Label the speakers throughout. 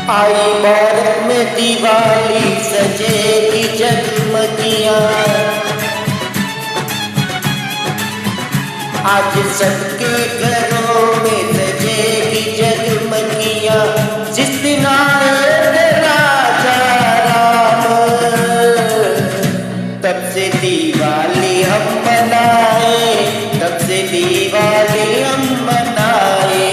Speaker 1: आई भारत में दिवाली सजेगी जगमगियां, आज सबके घरों में सजेगी जगमगियां। जिस दिन आए थे राजा राम, तब से दिवाली हम मनाए, तब से दिवाली हम मनाए।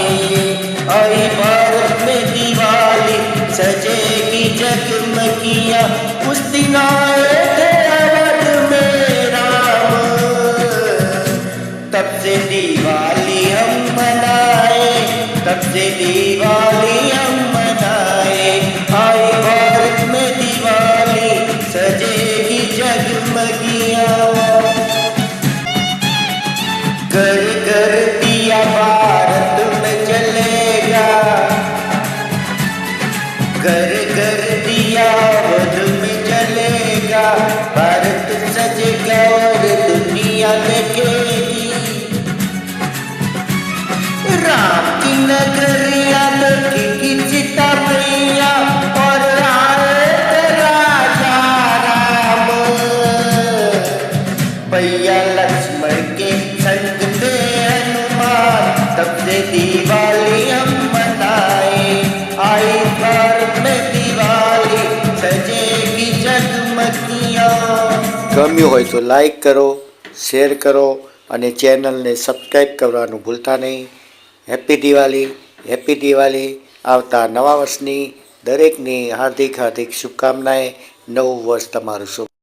Speaker 1: आई भारत में दिवाली सजेगी जगमगियां, उस दिन आए थे अवध में राम, तब से दिवाली हम मनाए, तब से दिवाली हम मनाए। आई भारत में दिवाली सजेगी जगमगियां, घर घर दिया भारत में जलेगा, घर घर दिया अवध में जलेगा। भारत सजेगा और दुनिया देखेगी, राम की नगरिया देखेगी सीता मैया, और आए थे राजा राम, भैया लक्ष्मण के संग थे हनुमान, तब से दिवाली हम मनाए। आई भारत में दिवाली सजेगी जगमगियां।
Speaker 2: ગમ્યું હોય તો લાઈક કરો, શેર કરો અને ચેનલને સબસ્ક્રાઈબ કરવાનું ભૂલતા નહીં. Happy Diwali, happy Diwali. આવતા નવા વર્ષની દરેકની હાર્દિક હાર્દિક શુભકામનાએ. નવું વર્ષ તમારું શુભ.